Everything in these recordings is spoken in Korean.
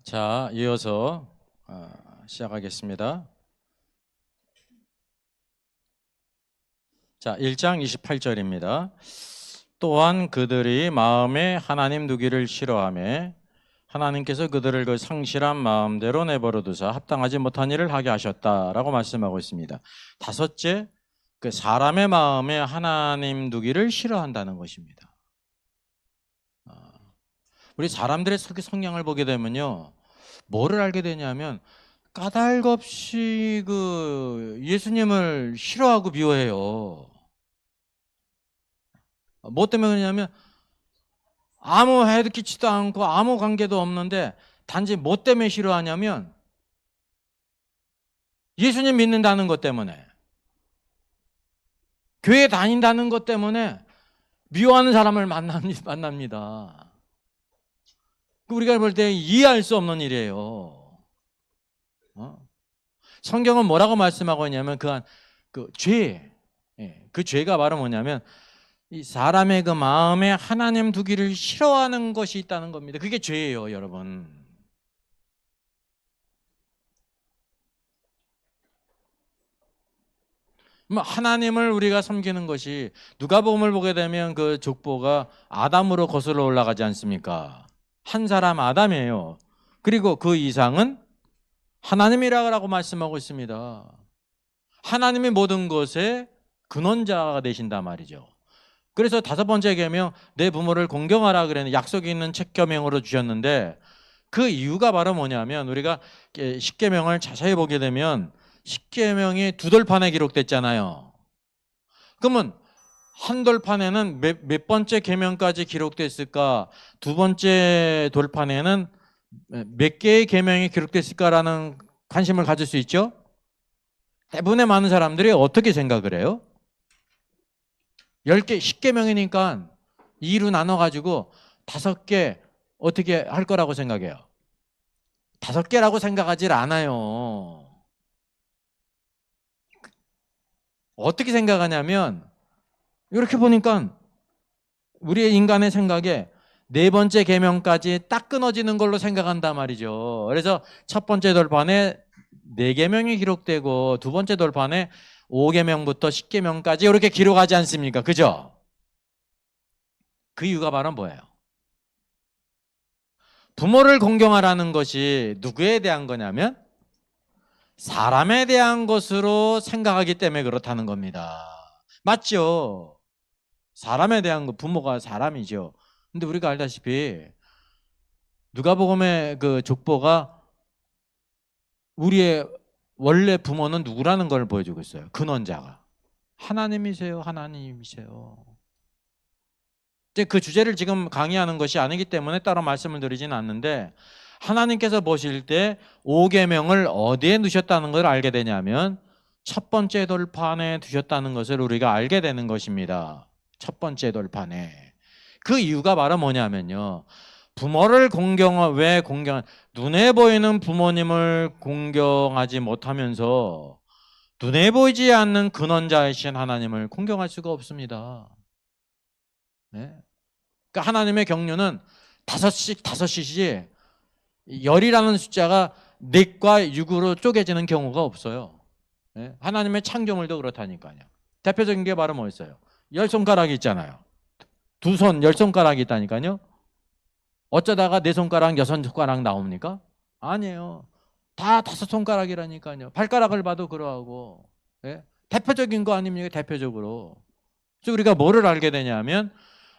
자, 이어서 시작하겠습니다. 자, 1장 28절입니다. 또한 그들이 마음에 하나님 두기를 싫어하며 하나님께서 그들을 그 상실한 마음대로 내버려 두사 합당하지 못한 일을 하게 하셨다라고 말씀하고 있습니다. 다섯째, 그 사람의 마음에 하나님 두기를 싫어한다는 것입니다. 우리 사람들의 성향을 보게 되면요, 뭐를 알게 되냐면 까닭없이 그 예수님을 싫어하고 미워해요. 뭐 때문에 그러냐면 아무 해도 끼치도 않고 아무 관계도 없는데 단지 뭐 때문에 싫어하냐면 예수님 믿는다는 것 때문에, 교회 다닌다는 것 때문에 미워하는 사람을 만납니다. 우리가 볼 때 이해할 수 없는 일이에요. 성경은 뭐라고 말씀하고 있냐면 그 죄, 그 죄가 바로 뭐냐면 이 사람의 그 마음에 하나님 두기를 싫어하는 것이 있다는 겁니다. 그게 죄예요, 여러분. 하나님을 우리가 섬기는 것이, 누가복음을 보게 되면 그 족보가 아담으로 거슬러 올라가지 않습니까? 한 사람 아담이에요. 그리고 그 이상은 하나님이라고 말씀하고 있습니다. 하나님이 모든 것의 근원자가 되신단 말이죠. 그래서 다섯 번째 계명, 내 부모를 공경하라 그랬는데 약속이 있는 책 계명으로 주셨는데, 그 이유가 바로 뭐냐면 우리가 십계명을 자세히 보게 되면 십계명이 두 돌판에 기록됐잖아요. 그러면 한 돌판에는 몇 번째 계명까지 기록됐을까? 두 번째 돌판에는 몇 개의 계명이 기록됐을까라는 관심을 가질 수 있죠? 대부분의 많은 사람들이 어떻게 생각을 해요? 10개, 10계명이니까 2로 나눠가지고 5개 어떻게 할 거라고 생각해요? 5개라고 생각하질 않아요. 어떻게 생각하냐면, 이렇게 보니까 우리의 인간의 생각에 네 번째 계명까지 딱 끊어지는 걸로 생각한단 말이죠. 그래서 첫 번째 돌판에 4계명이 기록되고 두 번째 돌판에 5계명부터 10계명까지 이렇게 기록하지 않습니까? 그죠? 그 이유가 바로 뭐예요? 부모를 공경하라는 것이 누구에 대한 거냐면 사람에 대한 것으로 생각하기 때문에 그렇다는 겁니다. 맞죠? 사람에 대한 거, 부모가 사람이죠. 근데 우리가 알다시피 누가복음의 그 족보가 우리의 원래 부모는 누구라는 걸 보여주고 있어요. 근원자가 하나님이세요. 하나님이세요. 그 주제를 지금 강의하는 것이 아니기 때문에 따로 말씀을 드리지는 않는데, 하나님께서 보실 때 5계명을 어디에 두셨다는 걸 알게 되냐면 첫 번째 돌판에 두셨다는 것을 우리가 알게 되는 것입니다. 첫 번째 돌판에. 그 이유가 바로 뭐냐면요, 부모를 왜 눈에 보이는 부모님을 공경하지 못하면서 눈에 보이지 않는 근원자이신 하나님을 공경할 수가 없습니다. 네? 그러니까 하나님의 경륜은 다섯이지 열이라는 숫자가 넷과 육으로 쪼개지는 경우가 없어요. 네? 하나님의 창조물도 그렇다니까요. 대표적인 게 바로 뭐였어요? 10손가락이 있잖아요. 두 손 10손가락이 있다니까요. 어쩌다가 4손가락, 6손가락 나옵니까? 아니에요. 다 5손가락이라니까요. 발가락을 봐도 그러하고. 네? 대표적인 거 아닙니까? 대표적으로. 그래서 우리가 뭐를 알게 되냐면,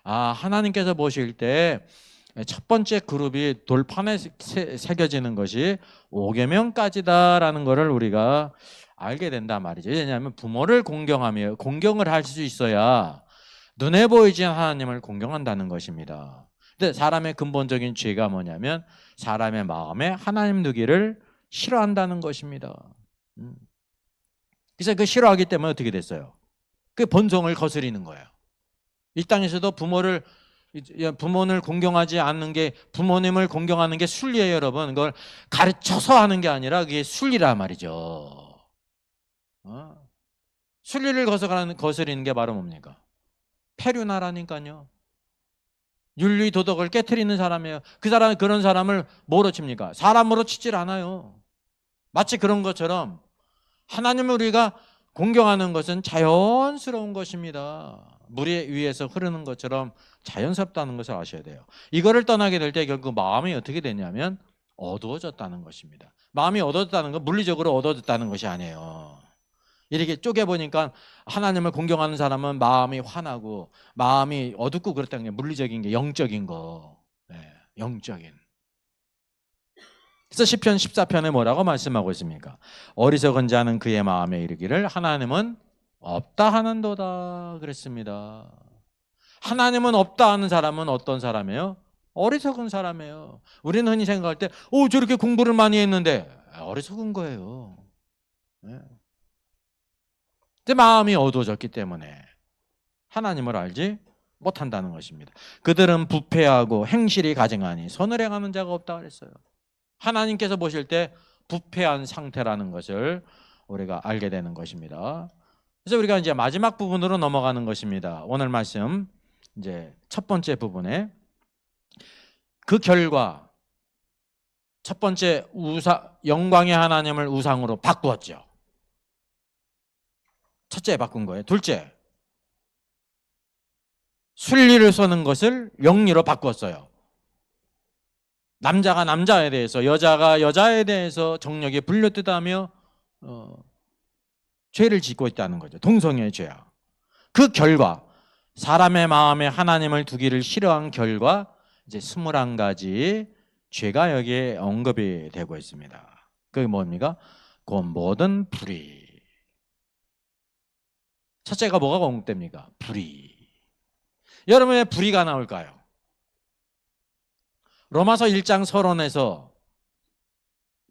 하나님께서 보실 때 첫 번째 그룹이 돌판에 새겨지는 것이 5계명까지다라는 것을 우리가 알게 된단 말이죠. 왜냐하면 부모를 공경을 할 수 있어야 눈에 보이지 않는 하나님을 공경한다는 것입니다. 근데 사람의 근본적인 죄가 뭐냐면 사람의 마음에 하나님 두기를 싫어한다는 것입니다. 그래서 그 싫어하기 때문에 어떻게 됐어요? 그 본성을 거스리는 거예요. 이 땅에서도 부모를 공경하지 않는 게, 부모님을 공경하는 게 순리예요, 여러분. 그걸 가르쳐서 하는 게 아니라 그게 순리란 말이죠. 순리를 거스리는 게 바로 뭡니까? 폐륜하라니까요. 윤리 도덕을 깨트리는 사람이에요. 그런 사람을 뭐로 칩니까? 사람으로 치질 않아요. 마치 그런 것처럼 하나님을 우리가 공경하는 것은 자연스러운 것입니다. 물 위에서 흐르는 것처럼 자연스럽다는 것을 아셔야 돼요. 이거를 떠나게 될 때 결국 마음이 어떻게 되냐면 어두워졌다는 것입니다. 마음이 어두워졌다는 건 물리적으로 어두워졌다는 것이 아니에요. 이렇게 쪼개보니까 하나님을 공경하는 사람은 마음이 환하고 마음이 어둡고 그렇다는 게 물리적인 게 영적인 거. 네, 영적인. 그래서 시편 14편에 뭐라고 말씀하고 있습니까? 어리석은 자는 그의 마음에 이르기를 하나님은 없다 하는도다 그랬습니다. 하나님은 없다 하는 사람은 어떤 사람이에요? 어리석은 사람이에요. 우리는 흔히 생각할 때 저렇게 공부를 많이 했는데 어리석은 거예요. 네. 마음이 어두워졌기 때문에 하나님을 알지 못한다는 것입니다. 그들은 부패하고 행실이 가증하니 선을 행하는 자가 없다 그랬어요. 하나님께서 보실 때 부패한 상태라는 것을 우리가 알게 되는 것입니다. 그래서 우리가 이제 마지막 부분으로 넘어가는 것입니다. 오늘 말씀 이제 첫 번째 부분에 그 결과 첫 번째 영광의 하나님을 우상으로 바꾸었죠. 첫째 바꾼 거예요. 둘째, 순리를 써는 것을 영리로 바꾸었어요. 남자가 남자에 대해서, 여자가 여자에 대해서 정력에 불렸듯하며 죄를 짓고 있다는 거죠. 동성애의 죄야. 그 결과 사람의 마음에 하나님을 두기를 싫어한 결과 이제 21가지 죄가 여기에 언급이 되고 있습니다. 그게 뭡니까? 그 모든 불의. 첫째가 뭐가 언급됩니까? 불의. 여러분 왜 불의가 나올까요? 로마서 1장 서론에서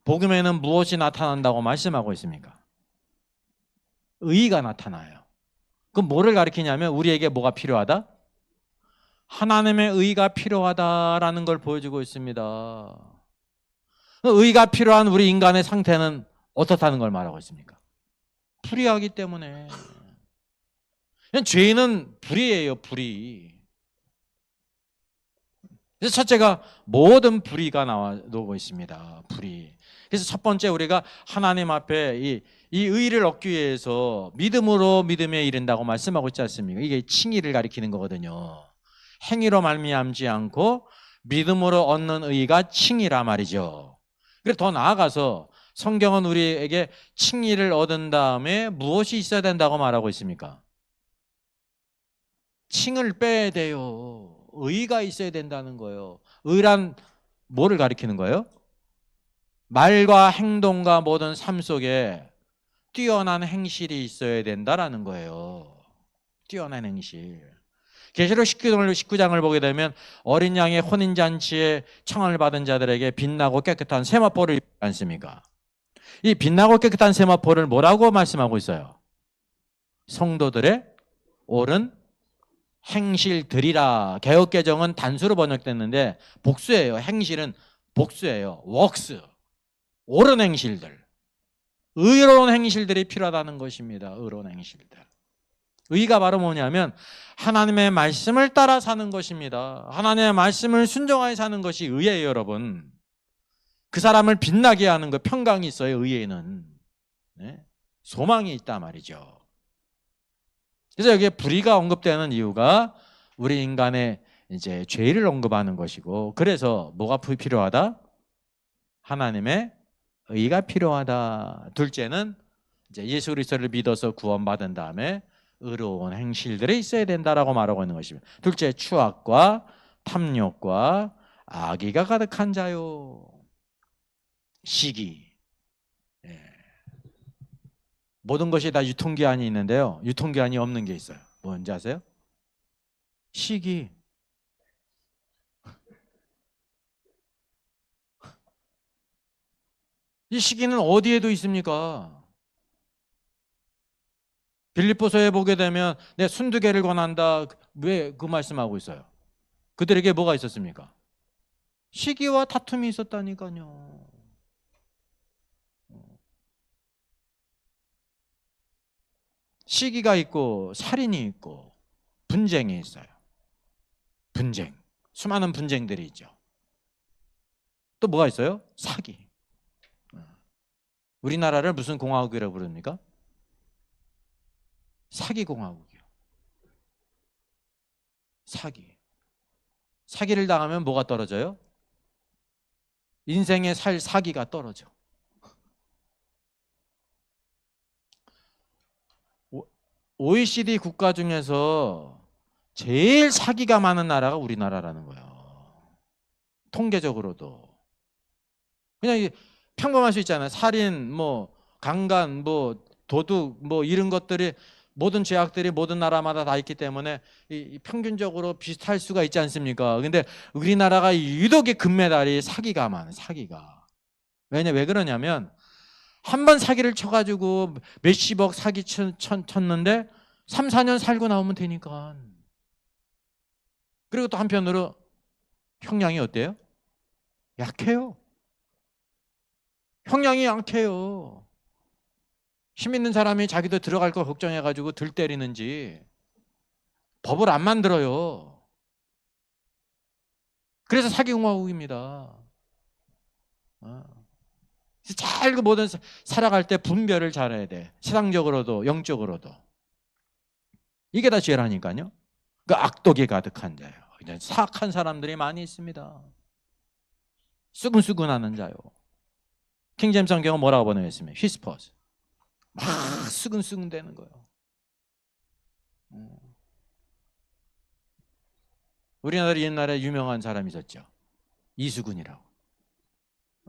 복음에는 무엇이 나타난다고 말씀하고 있습니까? 의의가 나타나요. 그럼 뭐를 가리키냐면 우리에게 뭐가 필요하다? 하나님의 의의가 필요하다라는 걸 보여주고 있습니다. 의의가 필요한 우리 인간의 상태는 어떻다는 걸 말하고 있습니까? 불의하기 때문에. 죄는 불의예요, 불의. 그래서 첫째가 모든 불의가 나오고 있습니다. 불의. 그래서 첫 번째 우리가 하나님 앞에 이 의의를 얻기 위해서 믿음으로 믿음에 이른다고 말씀하고 있지 않습니까? 이게 칭의를 가리키는 거거든요. 행위로 말미암지 않고 믿음으로 얻는 의의가 칭의라 말이죠. 그래서 더 나아가서 성경은 우리에게 칭의를 얻은 다음에 무엇이 있어야 된다고 말하고 있습니까? 칭을 빼야 돼요. 의의가 있어야 된다는 거예요. 의란 뭐를 가리키는 거예요? 말과 행동과 모든 삶 속에 뛰어난 행실이 있어야 된다라는 거예요. 뛰어난 행실. 계시록 19장을 보게 되면 어린 양의 혼인잔치에 청함을 받은 자들에게 빛나고 깨끗한 세마포를 입지 않습니까? 이 빛나고 깨끗한 세마포를 뭐라고 말씀하고 있어요? 성도들의 옳은 행실들이라. 개역개정은 단수로 번역됐는데 복수예요. 행실은 복수예요. works. 옳은 행실들. 의로운 행실들이 필요하다는 것입니다. 의로운 행실들. 의가 바로 뭐냐면 하나님의 말씀을 따라 사는 것입니다. 하나님의 말씀을 순종하여 사는 것이 의예요, 여러분. 그 사람을 빛나게 하는 것, 평강이 있어요, 의에는. 네? 소망이 있단 말이죠. 그래서 여기에 불의가 언급되는 이유가 우리 인간의 이제 죄를 언급하는 것이고, 그래서 뭐가 필요하다? 하나님의 의가 필요하다. 둘째는 이제 예수 그리스도를 믿어서 구원받은 다음에 의로운 행실들이 있어야 된다라고 말하고 있는 것입니다. 둘째, 추악과 탐욕과 악의가 가득한 자요. 시기. 예. 모든 것이 다 유통기한이 있는데요. 유통기한이 없는 게 있어요. 뭔지 아세요? 시기. 이 시기는 어디에도 있습니까? 빌립보서에 보게 되면 내 순두개를 권한다. 왜 그 말씀하고 있어요? 그들에게 뭐가 있었습니까? 시기와 다툼이 있었다니까요. 시기가 있고 살인이 있고 분쟁이 있어요. 분쟁. 수많은 분쟁들이 있죠. 또 뭐가 있어요? 사기. 우리나라를 무슨 공화국이라고 부릅니까? 사기 공화국이요. 사기. 사기를 당하면 뭐가 떨어져요? 인생의 살 사기가 떨어져. OECD 국가 중에서 제일 사기가 많은 나라가 우리나라라는 거예요. 통계적으로도. 그냥 평범할 수 있잖아요. 살인, 뭐 강간, 뭐 도둑, 뭐 이런 것들이 모든 죄악들이 모든 나라마다 다 있기 때문에 평균적으로 비슷할 수가 있지 않습니까? 근데 우리나라가 유독 금메달이 사기가 많아요. 사기가. 왜 그러냐면 한 번 사기를 쳐가지고 몇십억 사기 쳤는데 3, 4년 살고 나오면 되니까. 그리고 또 한편으로 형량이 어때요? 약해요. 형량이 약해요. 힘 있는 사람이 자기도 들어갈 거 걱정해가지고 들 때리는지 법을 안 만들어요. 그래서 사기공화국입니다. 잘 모든 살아갈 때 분별을 잘해야 돼. 세상적으로도 영적으로도. 이게 다 죄라니까요. 그 악독이 가득한 자요. 사악한 사람들이 많이 있습니다. 수근수근하는 자요. 킹제임스 성경은 뭐라고 번역했습니까? whispers. 막 수근수근 되는 거예요. 우리나라 옛날에 유명한 사람이 있었죠. 이수근이라고.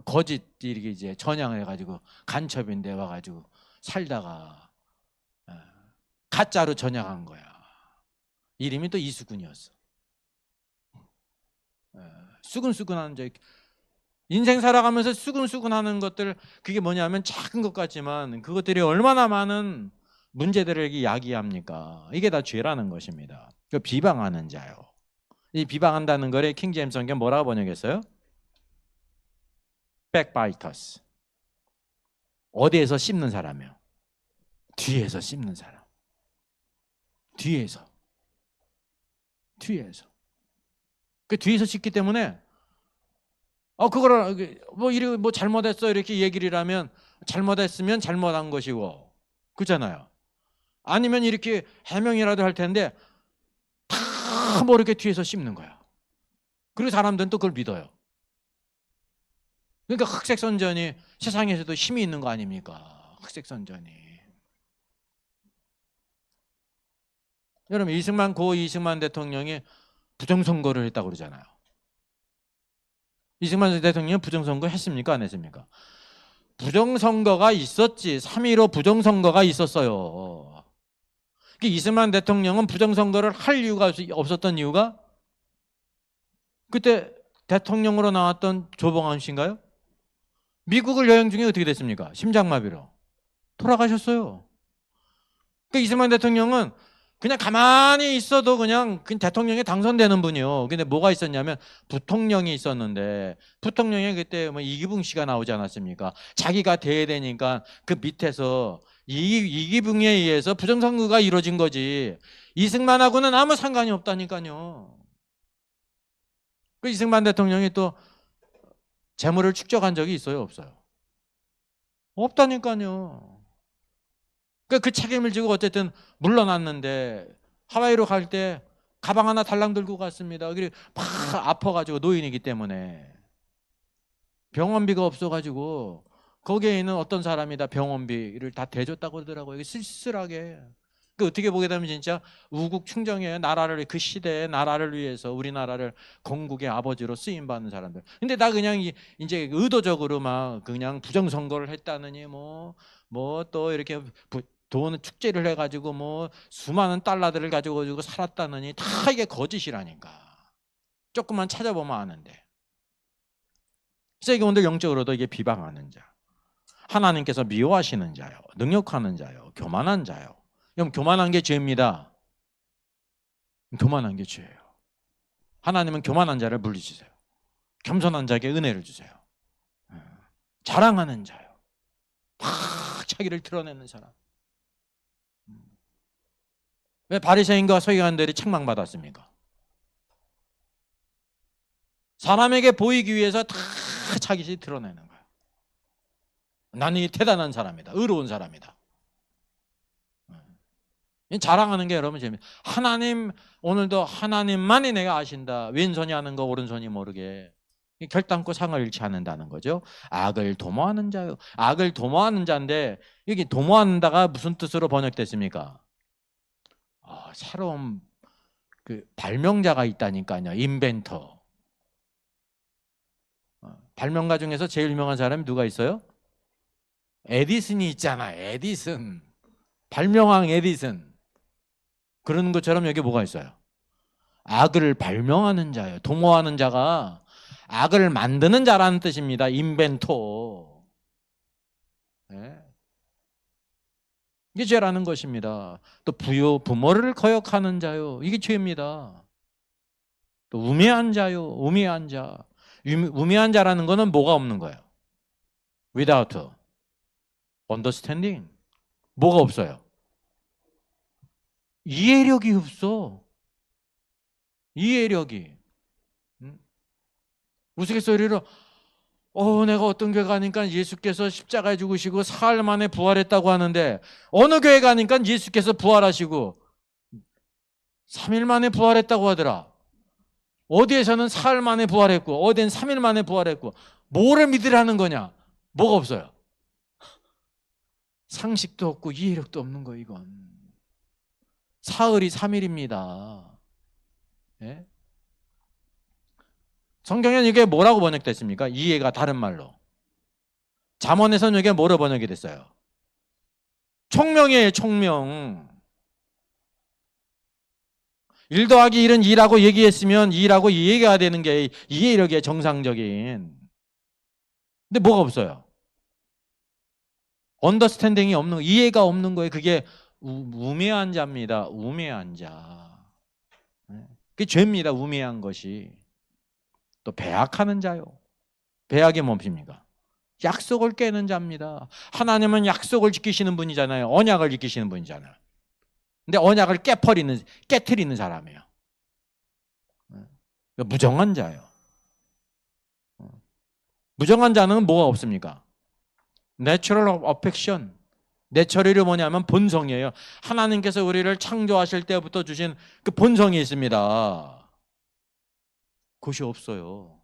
거짓 이렇게 이제 전향을 해가지고 간첩인데 와가지고 살다가 가짜로 전향한 거야. 이름이 또 이수근이었어. 수근수근하는 자. 인생 살아가면서 수근수근하는 것들, 그게 뭐냐면 작은 것 같지만 그것들이 얼마나 많은 문제들을 야기합니까? 이게 다 죄라는 것입니다. 그 비방하는 자요. 이 비방한다는 거를 킹제임스 성경 뭐라고 번역했어요? backbiters. 어디에서 씹는 사람이요? 뒤에서 씹는 사람. 뒤에서. 그 뒤에서 씹기 때문에 그거를 뭐 잘못했어 이렇게 얘기를 하면 잘못했으면 잘못한 것이고, 그렇잖아요. 아니면 이렇게 해명이라도 할 텐데 다 뭐 이렇게 뒤에서 씹는 거야. 그리고 사람들은 또 그걸 믿어요. 그러니까 흑색선전이 세상에서도 힘이 있는 거 아닙니까? 흑색선전이. 여러분, 고 이승만 대통령이 부정선거를 했다고 그러잖아요. 이승만 대통령이 부정선거 했습니까? 안 했습니까? 부정선거가 있었지. 3.15 부정선거가 있었어요. 이승만 대통령은 부정선거를 할 이유가 없었던 이유가 그때 대통령으로 나왔던 조봉암 씨인가요? 미국을 여행 중에 어떻게 됐습니까? 심장마비로 돌아가셨어요. 이승만 대통령은 그냥 가만히 있어도 그냥 대통령에 당선되는 분이요. 근데 뭐가 있었냐면 부통령이 있었는데, 부통령이 그때 뭐 이기붕 씨가 나오지 않았습니까? 자기가 돼야 되니까 그 밑에서 이기붕에 의해서 부정선거가 이루어진 거지, 이승만하고는 아무 상관이 없다니까요. 이승만 대통령이 또 재물을 축적한 적이 있어요, 없어요? 없다니까요. 그 책임을 지고 어쨌든 물러났는데, 하와이로 갈 때 가방 하나 달랑 들고 갔습니다. 그리고 막 아파가지고, 노인이기 때문에 병원비가 없어가지고 거기에 있는 어떤 사람이 다 병원비를 다 대줬다고 그러더라고요. 쓸쓸하게. 어떻게 보게 되면 진짜 우국 충정이에요. 나라를, 그 시대의 나라를 위해서 우리나라를 건국의 아버지로 쓰임받는 사람들. 근데 나 그냥 이제 의도적으로 막 그냥 부정선거를 했다느니 뭐 또 이렇게 돈 축제를 해가지고 뭐 수많은 달러들을 가지고 살았다느니 다 이게 거짓이라니까. 조금만 찾아보면 아는데. 그래서 이게 오늘 영적으로도 이게 비방하는 자, 하나님께서 미워하시는 자요, 능욕하는 자요, 교만한 자요. 그럼 교만한 게 죄입니다. 교만한 게 죄예요. 하나님은 교만한 자를 물리치세요. 겸손한 자에게 은혜를 주세요. 자랑하는 자요, 막 자기를 드러내는 사람. 왜 바리새인과 서기관들이 책망받았습니까? 사람에게 보이기 위해서 다 자기를 드러내는 거예요. 나는 이 대단한 사람이다. 의로운 사람이다. 자랑하는 게 여러분 재미있어요. 하나님, 오늘도 하나님만이 내가 아신다. 왼손이 아는 거 오른손이 모르게. 결단코 상을 잃지 않는다는 거죠. 악을 도모하는 자요. 악을 도모하는 자인데 여기 도모한다가 무슨 뜻으로 번역됐습니까? 새로운 그 발명자가 있다니까요. 인벤터. 발명가 중에서 제일 유명한 사람이 누가 있어요? 에디슨이 있잖아. 에디슨. 발명왕 에디슨. 그런 것처럼 여기 뭐가 있어요? 악을 발명하는 자예요. 도모하는 자가 악을 만드는 자라는 뜻입니다. 인벤토. 네. 이게 죄라는 것입니다. 또 부모를 거역하는 자요. 이게 죄입니다. 또 우매한 자요. 우매한 자. 우매한 자라는 거는 뭐가 없는 거예요? Without understanding. 뭐가 없어요? 이해력이 없어. 이해력이. 우스갯소리로 내가 어떤 교회 가니까 예수께서 십자가에 죽으시고 사흘 만에 부활했다고 하는데 어느 교회 가니까 예수께서 부활하시고 3일 만에 부활했다고 하더라. 어디에서는 사흘 만에 부활했고 어디엔 3일 만에 부활했고 뭐를 믿으라는 거냐? 뭐가 없어요. 상식도 없고 이해력도 없는 거 이건. 사흘이 3일입니다. 예? 성경에는 이게 뭐라고 번역됐습니까? 이해가 다른 말로. 잠언에서는 이게 뭐로 번역이 됐어요? 총명이에요. 총명. 1 더하기 1은 2라고 얘기했으면 2라고 이해가 되는 게 이해력의 정상적인. 근데 뭐가 없어요? 언더스탠딩이 없는, 이해가 없는 거예요. 그게 우매한 자입니다. 우매한 자. 그게 죄입니다. 우매한 것이. 또 배약하는 자요. 배약이 뭡니까? 약속을 깨는 자입니다. 하나님은 약속을 지키시는 분이잖아요. 언약을 지키시는 분이잖아요. 근데 언약을 깨트리는 사람이에요. 무정한 자예요. 무정한 자는 뭐가 없습니까? Natural affection. 내처리를 뭐냐면 본성이에요. 하나님께서 우리를 창조하실 때부터 주신 그 본성이 있습니다. 그것이 없어요.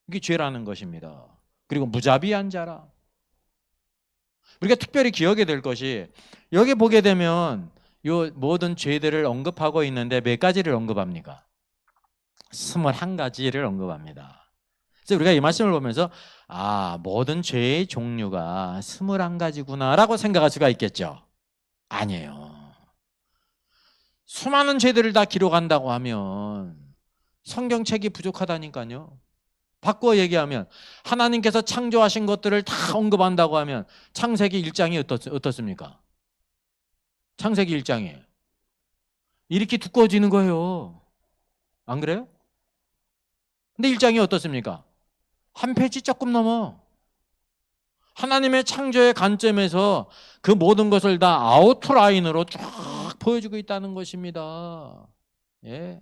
이게 죄라는 것입니다. 그리고 무자비한 자라. 우리가 특별히 기억해야 될 것이 여기 보게 되면 이 모든 죄들을 언급하고 있는데 몇 가지를 언급합니까? 21가지를 언급합니다. 그래서 우리가 이 말씀을 보면서 모든 죄의 종류가 21가지구나 라고 생각할 수가 있겠죠. 아니에요. 수많은 죄들을 다 기록한다고 하면 성경책이 부족하다니까요. 바꿔 얘기하면 하나님께서 창조하신 것들을 다 언급한다고 하면 창세기 1장이 어떻습니까? 창세기 1장이 이렇게 두꺼워지는 거예요. 안 그래요? 근데 1장이 어떻습니까? 한 페이지 조금 넘어. 하나님의 창조의 관점에서 그 모든 것을 다 아웃라인으로 쫙 보여주고 있다는 것입니다. 예.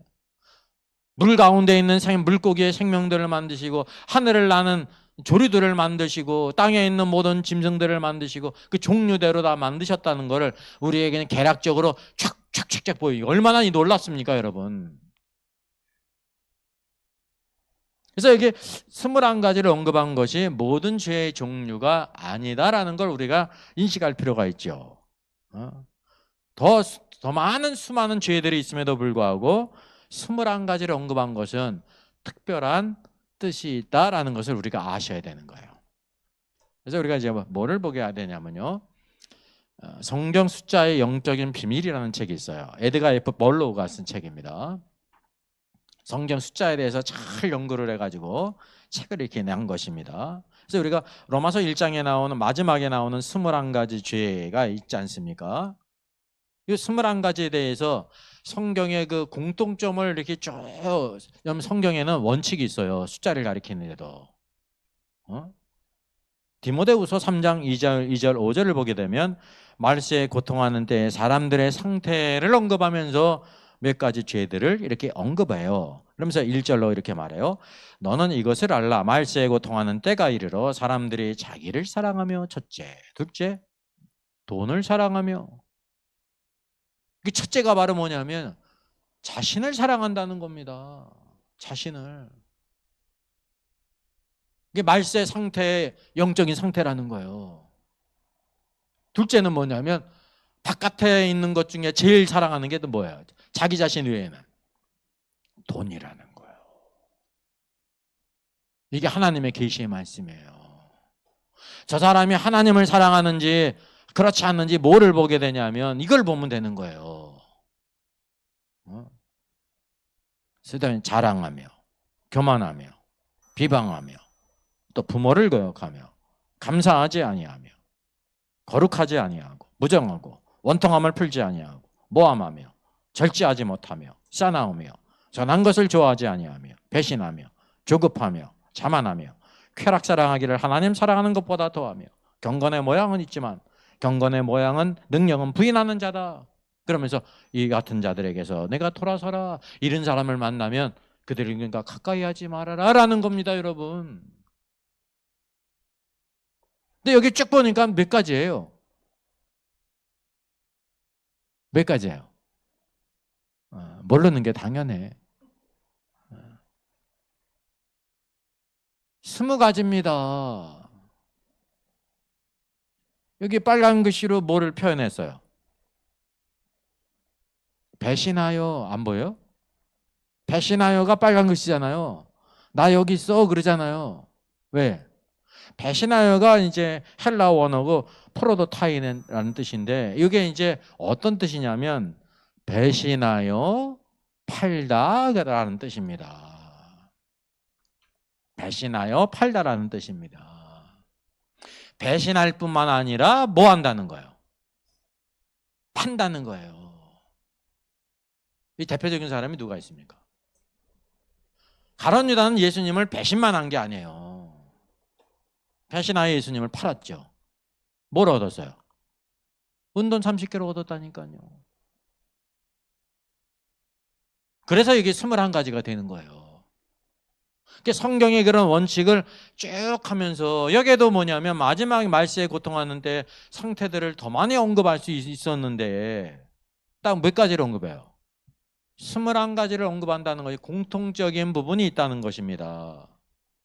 물 가운데 있는 물고기의 생명들을 만드시고 하늘을 나는 조류들을 만드시고 땅에 있는 모든 짐승들을 만드시고 그 종류대로 다 만드셨다는 것을 우리에게는 개략적으로 촥촥촥촥 보이고 얼마나 놀랍습니까 여러분. 그래서 여기 21가지를 언급한 것이 모든 죄의 종류가 아니다라는 걸 우리가 인식할 필요가 있죠. 더 많은 수많은 죄들이 있음에도 불구하고 21가지를 언급한 것은 특별한 뜻이 있다라는 것을 우리가 아셔야 되는 거예요. 그래서 우리가 이제 뭐를 보게 해야 되냐면요. 성경 숫자의 영적인 비밀이라는 책이 있어요. 에드가 F 멀로우가 쓴 책입니다. 성경 숫자에 대해서 잘 연구를 해가지고 책을 이렇게 낸 것입니다. 그래서 우리가 로마서 1장에 나오는 마지막에 나오는 21가지 죄가 있지 않습니까? 이 21가지에 대해서 성경의 그 공통점을 이렇게 쭉 성경에는 원칙이 있어요. 숫자를 가리키는데도. 디모데후서 3장 2절 5절을 보게 되면 말세에 고통하는 때에 사람들의 상태를 언급하면서 몇 가지 죄들을 이렇게 언급해요. 그러면서 1절로 이렇게 말해요. 너는 이것을 알라. 말세에 고통하는 때가 이르러 사람들이 자기를 사랑하며 첫째, 둘째, 돈을 사랑하며. 첫째가 바로 뭐냐면 자신을 사랑한다는 겁니다. 자신을. 이게 말세 상태의 영적인 상태라는 거예요. 둘째는 뭐냐면 바깥에 있는 것 중에 제일 사랑하는 게 또 뭐예요? 자기 자신 외에는 돈이라는 거예요. 이게 하나님의 계시의 말씀이에요. 저 사람이 하나님을 사랑하는지 그렇지 않는지 뭐를 보게 되냐면 이걸 보면 되는 거예요. 쓰다니 자랑하며 교만하며 비방하며 또 부모를 거역하며 감사하지 아니하며 거룩하지 아니하고 무정하고 원통함을 풀지 아니하고 모함하며 절제하지 못하며 싸나우며 선한 것을 좋아하지 아니하며 배신하며 조급하며 자만하며 쾌락사랑하기를 하나님 사랑하는 것보다 더하며 경건의 모양은 있지만 경건의 모양은 능력은 부인하는 자다. 그러면서 이 같은 자들에게서 내가 돌아서라. 이런 사람을 만나면 그들과 가까이 하지 말아라 라는 겁니다, 여러분. 근데 여기 쭉 보니까 몇 가지예요? 몇 가지예요? 모르는 게 당연해. 20가지입니다. 여기 빨간 글씨로 뭐를 표현했어요? 배신하여. 안 보여요? 배신하여가 빨간 글씨잖아요. 나 여기 있어 그러잖아요. 왜? 배신하여가 이제 헬라 원어고 프로도타이라는 뜻인데 이게 이제 어떤 뜻이냐면 배신하여 팔다라는 뜻입니다. 배신하여 팔다라는 뜻입니다. 배신할 뿐만 아니라 뭐 한다는 거예요? 판다는 거예요. 이 대표적인 사람이 누가 있습니까? 가룟 유다는 예수님을 배신만 한 게 아니에요. 배신하여 예수님을 팔았죠. 뭘 얻었어요? 은돈 30개를 얻었다니까요. 그래서 이게 21가지가 되는 거예요. 성경의 그런 원칙을 쭉 하면서 여기에도 뭐냐면 마지막 말세에 고통하는 때 상태들을 더 많이 언급할 수 있었는데 딱 몇 가지를 언급해요? 21가지를 언급한다는 것이 공통적인 부분이 있다는 것입니다.